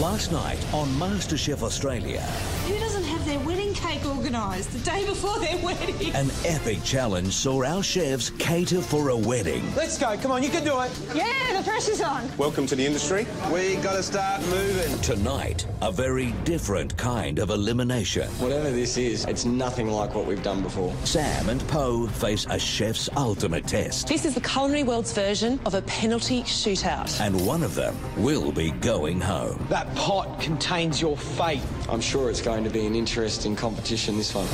Last night on MasterChef Australia. Who doesn't have their wedding cake organised the day before their wedding? An epic challenge saw our chefs cater for a wedding. Let's go, come on, you can do it. Yeah, the pressure's on. Welcome to the industry. We got to start moving. Tonight, a very different kind of elimination. Whatever this is, it's nothing like what we've done before. Sam and Poe face a chef's ultimate test. This is the culinary world's version of a penalty shootout. And one of them will be going home. That pot contains your fate. I'm sure it's going to be an interesting competition, this one.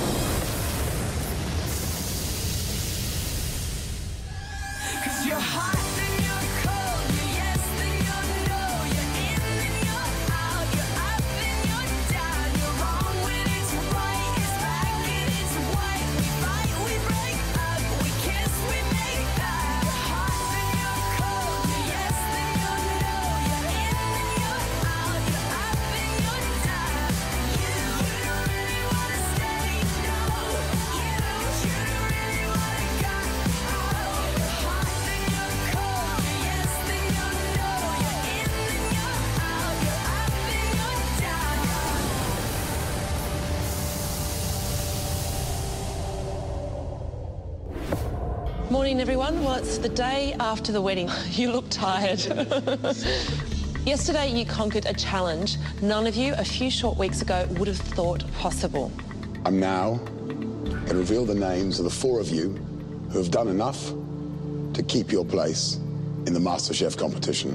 Morning, everyone. Well, it's the day after the wedding. You look tired. Yesterday, you conquered a challenge none of you a few short weeks ago would have thought possible. I'm now going to reveal the names of the four of you who have done enough to keep your place in the MasterChef competition.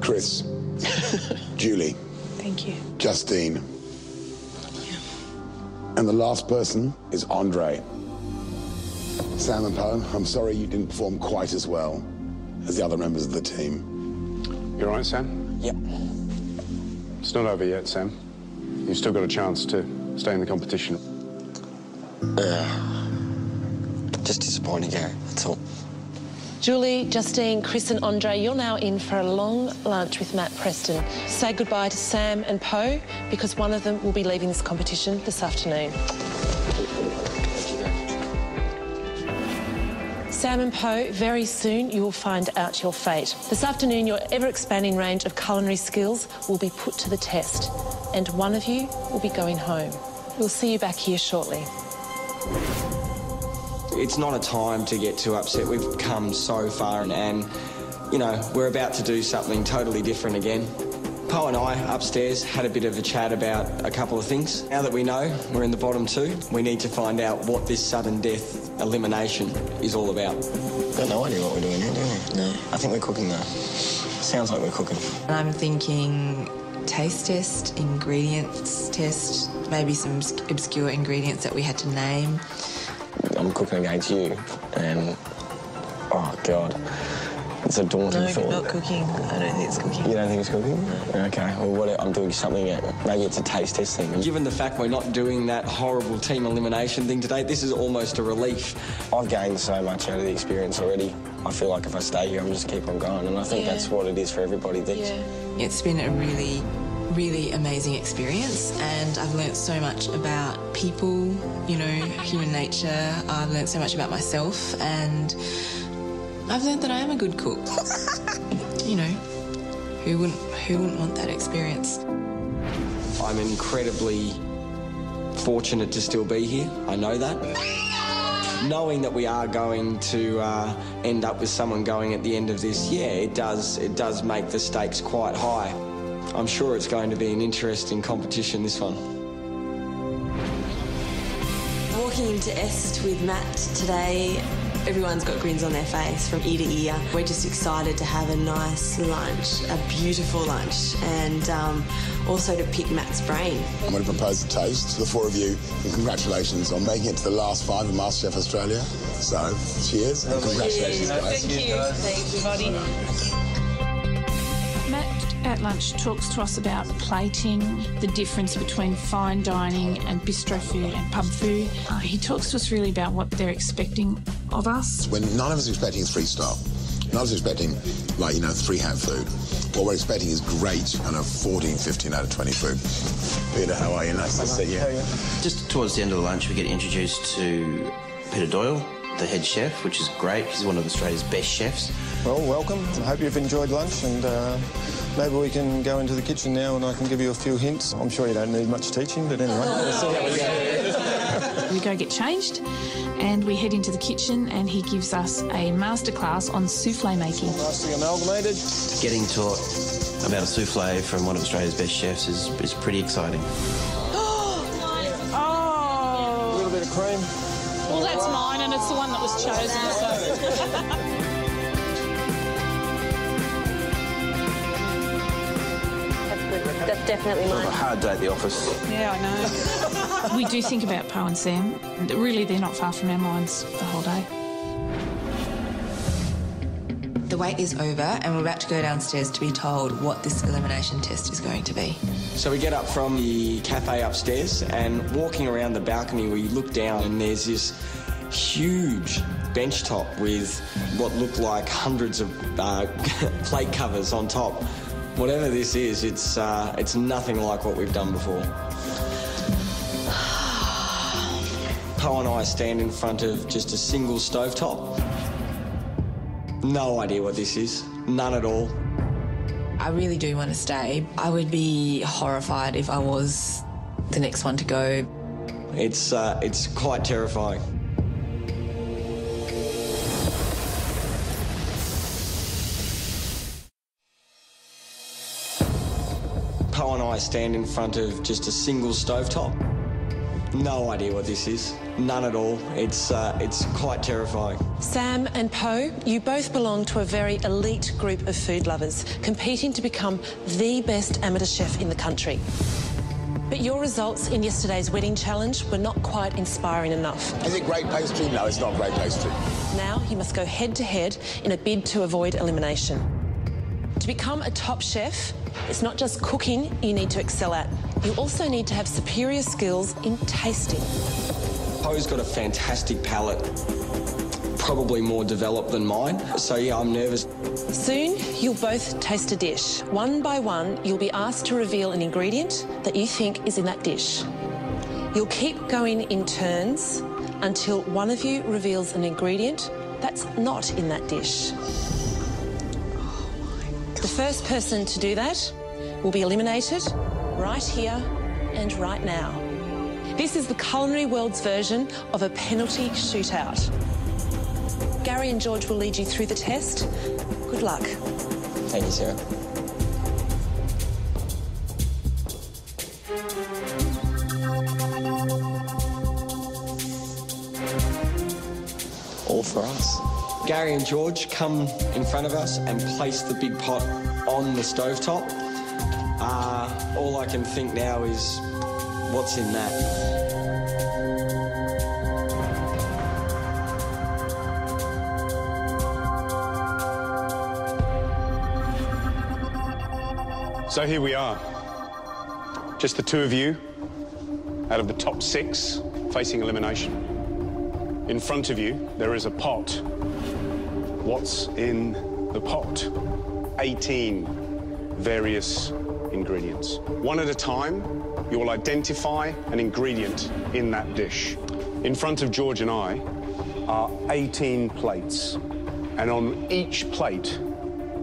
Chris, Julie. Thank you. Justine. And the last person is Andre. Sam and Poe, I'm sorry you didn't perform quite as well as the other members of the team. You all right, Sam? Yep. It's not over yet, Sam. You've still got a chance to stay in the competition. Just disappointing, Gary, that's all. Julie, Justine, Chris and Andre, you're now in for a long lunch with Matt Preston. Say goodbye to Sam and Poe because one of them will be leaving this competition this afternoon. Sam and Poe, very soon you will find out your fate. This afternoon, your ever-expanding range of culinary skills will be put to the test, and one of you will be going home. We'll see you back here shortly. It's not a time to get too upset. We've come so far and you know, we're about to do something totally different again. Poe and I, upstairs, had a bit of a chat about a couple of things. Now that we know we're in the bottom two, we need to find out what this sudden death elimination is all about. Got no idea what we're doing here, do we? No. I think we're cooking, though. Sounds like we're cooking. I'm thinking taste test, ingredients test, maybe some obscure ingredients that we had to name. I'm cooking against you, and, oh, God. It's a daunting thought. No, not cooking. I don't think it's cooking. You don't think it's cooking? No. Okay, well, I'm doing something, maybe it's a taste test thing. Given the fact we're not doing that horrible team elimination thing today, this is almost a relief. I've gained so much out of the experience already. I feel like if I stay here, I'm just keep on going, and I think that's what it is for everybody. It's been a really, really amazing experience, and I've learnt so much about people, you know, human nature. I've learnt so much about myself, and I've learned that I am a good cook. You know, who wouldn't want that experience? I'm incredibly fortunate to still be here. I know that. Knowing that we are going to end up with someone going at the end of this, it does make the stakes quite high. I'm sure it's going to be an interesting competition, this one. Walking into Est with Matt today, everyone's got grins on their face from ear to ear. We're just excited to have a nice lunch, a beautiful lunch, and also to pick Matt's brain. I'm going to propose a toast to the four of you, and congratulations on making it to the last 5 of MasterChef Australia. So, cheers and congratulations, guys. Thank you. Thanks, everybody. Matt at lunch talks to us about plating, the difference between fine dining and bistro food and pub food. He talks to us really about what they're expecting of us. When none of us are expecting 3-star, none of us are expecting, like, you know, 3-hand food. What we're expecting is great, kind of 14, 15 out of 20 food. Peter, how are you? Nice to see you. Just towards the end of the lunch, we get introduced to Peter Doyle, the head chef, which is great. He's one of Australia's best chefs. Well, welcome. I hope you've enjoyed lunch, and Maybe we can go into the kitchen now and I can give you a few hints. I'm sure you don't need much teaching, but anyway. We'll see how we go. We go get changed and we head into the kitchen and he gives us a masterclass on souffle making. Nicely amalgamated. Getting taught about a souffle from one of Australia's best chefs is pretty exciting. Oh! A little bit of cream. Well, that's mine and it's the one that was chosen, so... That's definitely mine. A hard day at the office. Yeah, I know. We do think about Poe and Sam. Really, they're not far from our minds the whole day. The wait is over and we're about to go downstairs to be told what this elimination test is going to be. So we get up from the cafe upstairs and walking around the balcony we look down and there's this huge bench top with what look like hundreds of plate covers on top. Whatever this is, it's nothing like what we've done before. Poe and I stand in front of just a single stovetop. No idea what this is. None at all. I really do want to stay. I would be horrified if I was the next one to go. It's quite terrifying. Poe and I stand in front of just a single stovetop. No idea what this is. None at all. It's quite terrifying. Sam and Poe, you both belong to a very elite group of food lovers, competing to become the best amateur chef in the country. But your results in yesterday's wedding challenge were not quite inspiring enough. Is it great pastry? No, it's not great pastry. Now you must go head-to-head in a bid to avoid elimination. To become a top chef, it's not just cooking you need to excel at. You also need to have superior skills in tasting. Poe's got a fantastic palate, probably more developed than mine, so yeah, I'm nervous. Soon, you'll both taste a dish. One by one, you'll be asked to reveal an ingredient that you think is in that dish. You'll keep going in turns until one of you reveals an ingredient that's not in that dish. The first person to do that will be eliminated right here and right now. This is the culinary world's version of a penalty shootout. Gary and George will lead you through the test. Good luck. Thank you, Sarah. All for us. Gary and George come in front of us and place the big pot on the stovetop. All I can think now is, what's in that? So here we are. Just the two of you out of the top 6 facing elimination. In front of you, there is a pot. What's in the pot? 18 various ingredients. One at a time, you will identify an ingredient in that dish. In front of George and I are 18 plates, and on each plate,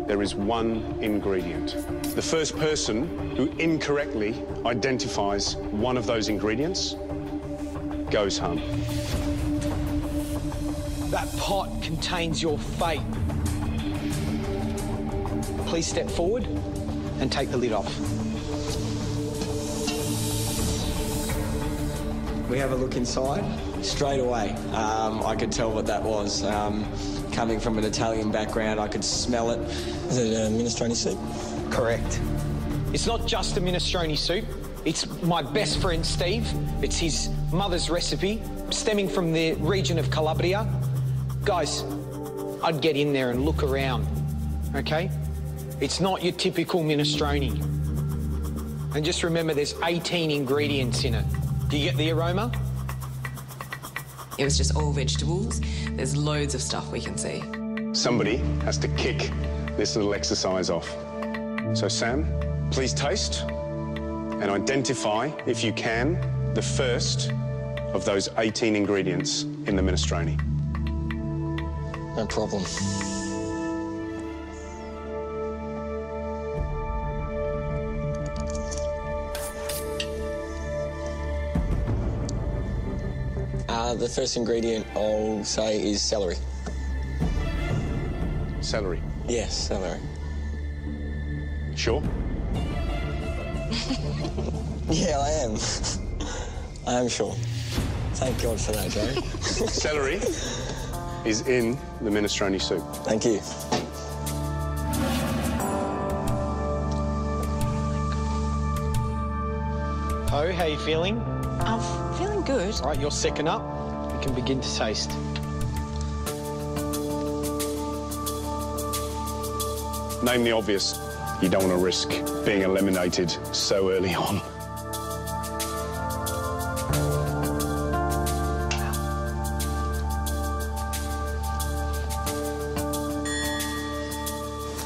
there is one ingredient. The first person who incorrectly identifies one of those ingredients goes home. That pot contains your fate. Please step forward and take the lid off. We have a look inside. Straight away, I could tell what that was. Coming from an Italian background, I could smell it. Is it a minestrone soup? Correct. It's not just a minestrone soup. It's my best friend, Steve. It's his mother's recipe, stemming from the region of Calabria. Guys, I'd get in there and look around, okay? It's not your typical minestrone. And just remember, there's 18 ingredients in it. Do you get the aroma? It was just all vegetables. There's loads of stuff we can see. Somebody has to kick this little exercise off. So Sam, please taste and identify, if you can, the first of those 18 ingredients in the minestrone. No problem. The first ingredient I'll say is celery. Celery? Yes, celery. Sure? Yeah, I am. I am sure. Thank God for that, Joe. Celery is in the minestrone soup. Thank you. Oh, how you feeling? I'm feeling good. All right, you're second up. You can begin to taste. Name the obvious. You don't want to risk being eliminated so early on.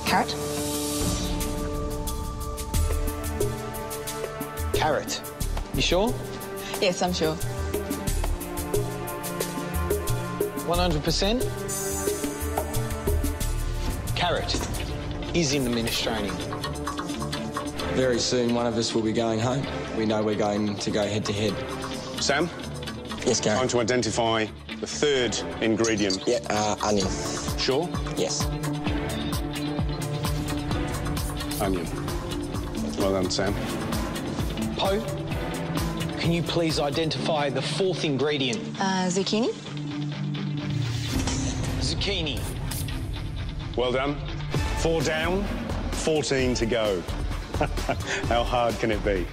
Carrot? Carrot. You sure? Yes, I'm sure. 100%? Carrot is in the minestrone. Very soon, one of us will be going home. We know we're going to go head-to-head. Sam? Yes, Gary. Time to identify the third ingredient. Yeah, onion. Sure? Yes. Onion. Well done, Sam. Poe, can you please identify the fourth ingredient? Zucchini? Zucchini. Well done. 4 down, 14 to go. How hard can it be?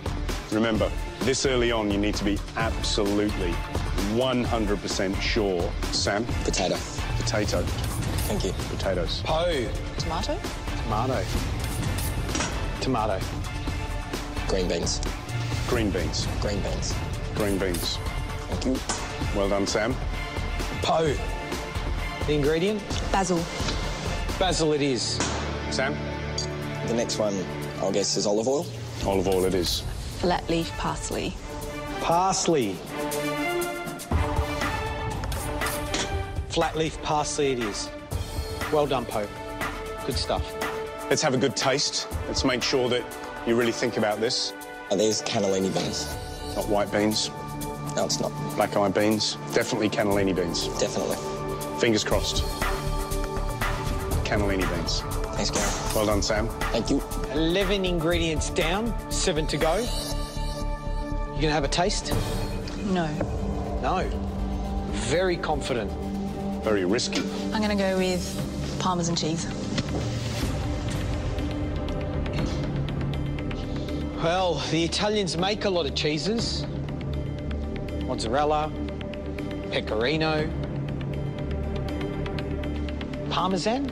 Remember, this early on, you need to be absolutely 100% sure. Sam? Potato. Potato. Thank you. Potatoes. Poe. Tomato? Tomato. Tomato. Green beans. Green beans. Green beans. Green beans. Thank you. Well done, Sam. Poe. The ingredient? Basil. Basil it is. Sam? The next one, I'll guess, is olive oil. Olive oil it is. Flat leaf parsley. Parsley. Flat leaf parsley it is. Well done, Poe. Good stuff. Let's have a good taste. Let's make sure that you really think about this. There's cannellini beans. Not white beans. No, it's not. Black-eyed beans. Definitely cannellini beans. Definitely. Fingers crossed. Cannellini beans. Thanks, Gary. Well done, Sam. Thank you. 11 ingredients down, 7 to go. You gonna have a taste? No. No. Very confident. Very risky. I'm going to go with Parmesan cheese. Well, the Italians make a lot of cheeses. Mozzarella, pecorino, Parmesan,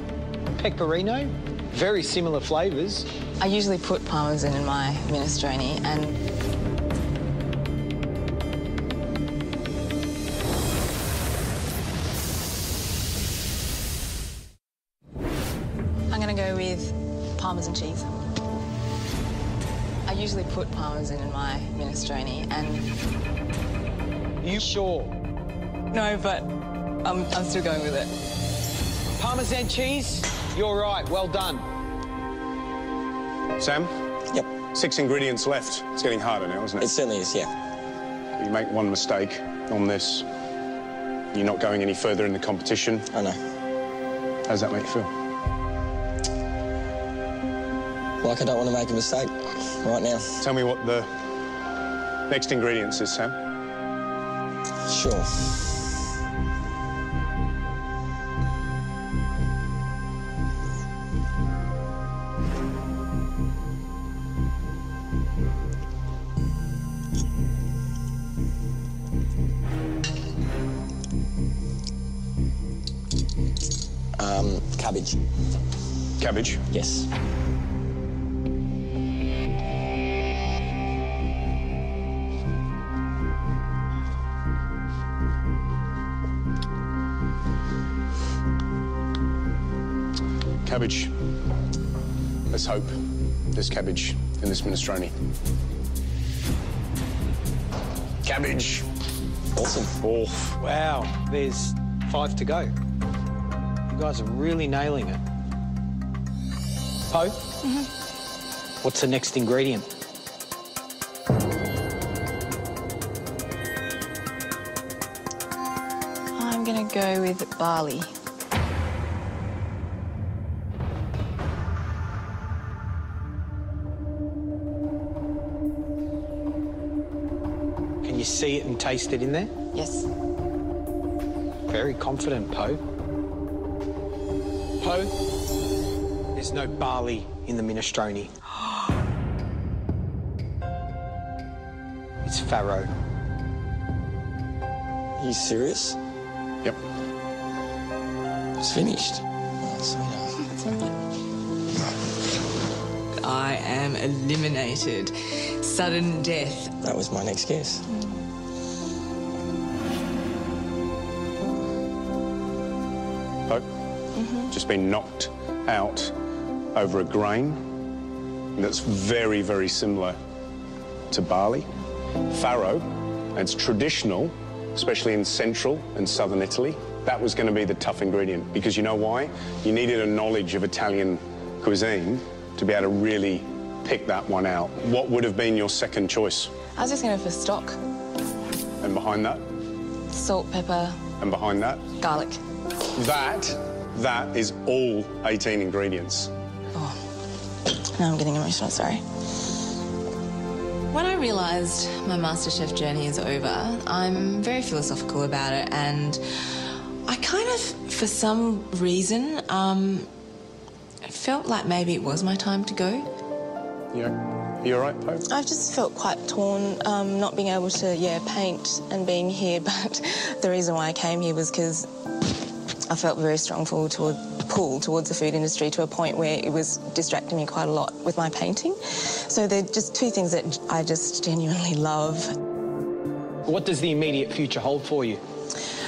pecorino. Very similar flavours. I usually put Parmesan in my minestrone and I'm going to go with Parmesan cheese. I usually put Parmesan in my minestrone and... You sure? No, but I'm still going with it. Parmesan cheese, you're right, well done. Sam? Yep. 6 ingredients left. It's getting harder now, isn't it? It certainly is, yeah. You make one mistake on this, you're not going any further in the competition. I know. How does that make you feel? Like I don't want to make a mistake right now. Tell me what the next ingredients is, Sam. Sure. Cabbage. Cabbage? Yes. Cabbage. Let's hope there's cabbage in this minestrone. Cabbage. Awesome. Oh. Wow, there's 5 to go. You guys are really nailing it. Poe? Mm-hmm. What's the next ingredient? go with barley. Can you see it and taste it in there? Yes. Very confident, Poe. Poe, there's no barley in the minestrone. It's farro. Are you serious? Yep. It's finished. I am eliminated. Sudden death. That was my next guess. Pope, just been knocked out over a grain that's very, very similar to barley. Farro, it's traditional, especially in central and southern Italy. That was going to be the tough ingredient because you know why? You needed a knowledge of Italian cuisine to be able to really pick that one out. What would have been your second choice? I was just going to go for stock. And behind that? Salt, pepper. And behind that? Garlic. That is all 18 ingredients. Oh, now I'm getting emotional, sorry. When I realised my MasterChef journey is over, I'm very philosophical about it, and I kind of, for some reason, felt like maybe it was my time to go. Yeah. You all right, Pope? I've just felt quite torn, not being able to, paint and being here, but the reason why I came here was because I felt very strong pull towards the food industry to a point where it was distracting me quite a lot with my painting. So they're just two things that I just genuinely love. What does the immediate future hold for you?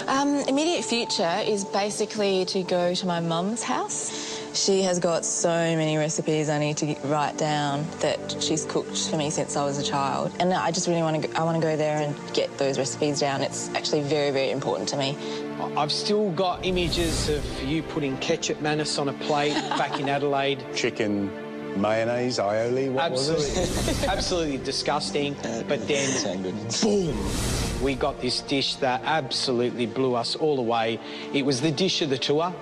Immediate future is basically to go to my mum's house. She has got so many recipes I need to write down that she's cooked for me since I was a child. And I just really want to go there and get those recipes down. It's actually very, very important to me. I've still got images of you putting ketchup mayonnaise on a plate back in Adelaide. Chicken mayonnaise, aioli, what was it? Absolutely disgusting. But then, boom, we got this dish that absolutely blew us all away. It was the dish of the tour.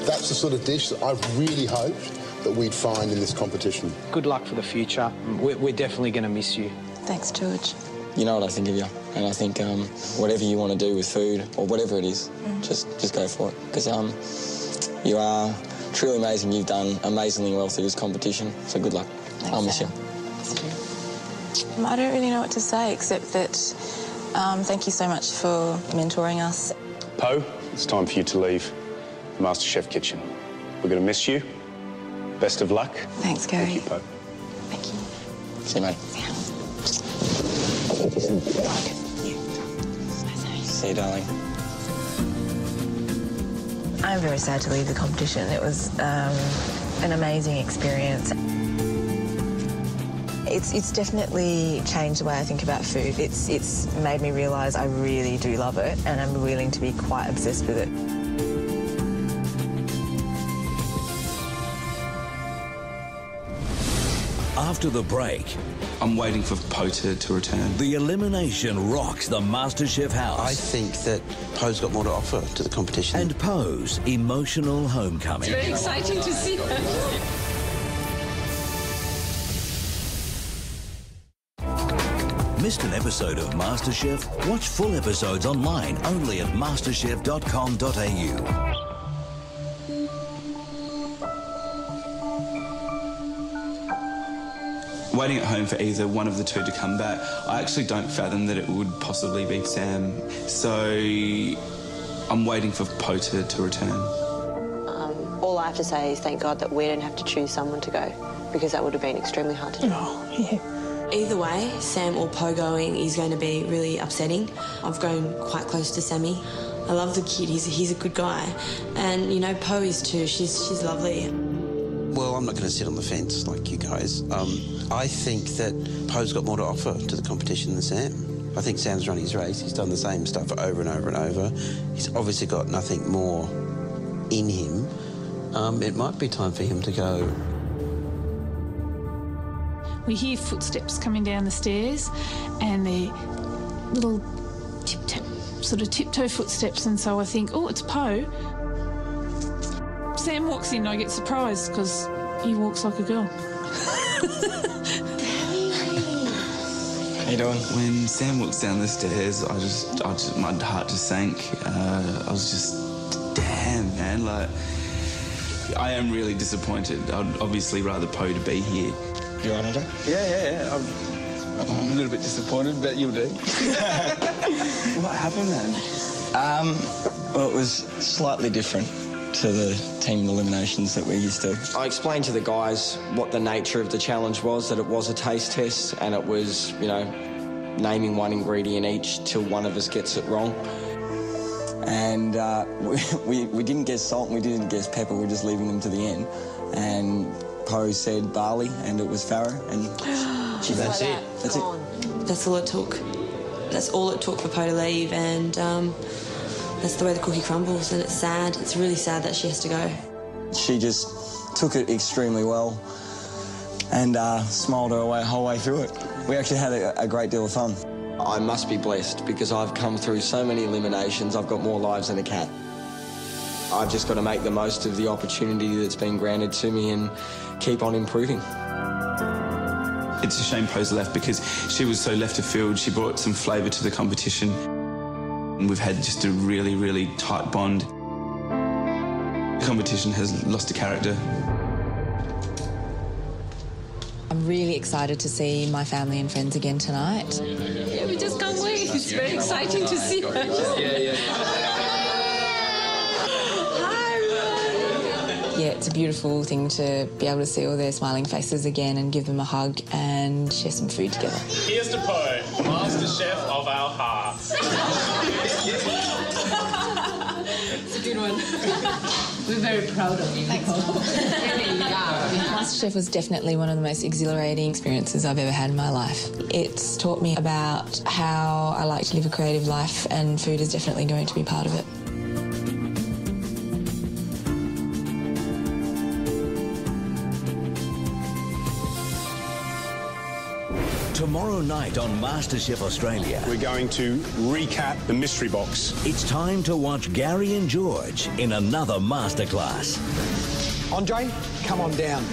That's the sort of dish that I've really hoped that we'd find in this competition. Good luck for the future. We're definitely going to miss you. Thanks, George. You know what I think of you, and I think whatever you want to do with food, or whatever it is, just go for it. Because you are truly amazing. You've done amazingly well through this competition, so good luck. Thanks, I'll miss you. I don't really know what to say, except that thank you so much for mentoring us. Poe, it's time for you to leave the MasterChef kitchen. We're going to miss you. Best of luck. Thanks, Gary. Thank you, Poe. Thank you. See you, mate. See you, darling. I'm very sad to leave the competition. It was an amazing experience. It's definitely changed the way I think about food. It's made me realise I really do love it, and I'm willing to be quite obsessed with it. After the break, I'm waiting for Poe to return. The elimination rocks the MasterChef house. I think that Poe's got more to offer to the competition. And Poe's emotional homecoming. It's very exciting to see her. Missed an episode of MasterChef? Watch full episodes online only at masterchef.com.au. Waiting at home for either one of the two to come back, I actually don't fathom that it would possibly be Sam. So I'm waiting for Poe to return. All I have to say is thank God that we didn't have to choose someone to go, because that would have been extremely hard to do. Oh, yeah. Either way, Sam or Poe going is going to be really upsetting. I've grown quite close to Sammy. I love the kid. He's a good guy. And, you know, Poe is too. She's lovely. Well, I'm not going to sit on the fence like you guys. I think that Poe's got more to offer to the competition than Sam. I think Sam's run his race. He's done the same stuff over and over and over. He's obviously got nothing more in him. It might be time for him to go. We hear footsteps coming down the stairs, and they're little tip-tap, sort of tiptoe footsteps, and so I think, oh, it's Poe. Sam walks in and I get surprised because he walks like a girl. How you doing? When Sam walks down the stairs, my heart just sank. I was just, damn, man, like, I am really disappointed. I'd obviously rather Poe to be here. You all right, Andre? Yeah. I'm a little bit disappointed, but you'll do. What happened then? Well, it was slightly different to the team eliminations that we're used to. I explained to the guys what the nature of the challenge was, that it was a taste test, and it was, you know, naming one ingredient each till one of us gets it wrong. And we didn't guess salt and we didn't guess pepper, we're just leaving them to the end. And Poe said barley, and it was farro, and that's it. That's it. That's all it took. That's all it took for Poe to leave, and that's the way the cookie crumbles, and it's sad. It's really sad that she has to go. She just took it extremely well and smiled her whole way through it. We actually had a great deal of fun. I must be blessed because I've come through so many eliminations. I've got more lives than a cat. I've just got to make the most of the opportunity that's been granted to me and keep on improving. It's a shame Poe's left because she was so left of field. She brought some flavour to the competition. And we've had just a really, really tight bond. The competition has lost a character. I'm really excited to see my family and friends again tonight. Yeah, we just can't wait. It's very exciting to see her. Yeah, it's a beautiful thing to be able to see all their smiling faces again and give them a hug and share some food together. Here's to Poe, MasterChef of our hearts. It's a good one. We're very proud of you. Thanks. MasterChef was definitely one of the most exhilarating experiences I've ever had in my life. It's taught me about how I like to live a creative life, and food is definitely going to be part of it. Tomorrow night on MasterChef Australia, we're going to recap the mystery box. It's time to watch Gary and George in another masterclass. Andre, come on down.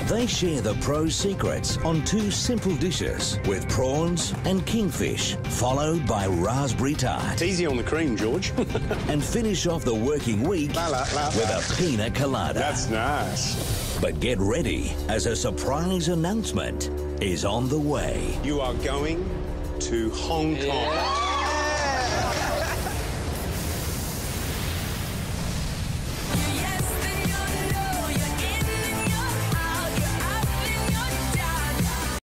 They share the pro secrets on 2 simple dishes with prawns and kingfish, followed by raspberry tart. It's easy on the cream, George. And finish off the working week with a pina colada. That's nice. But get ready, as a surprise announcement is on the way. You are going to Hong Kong.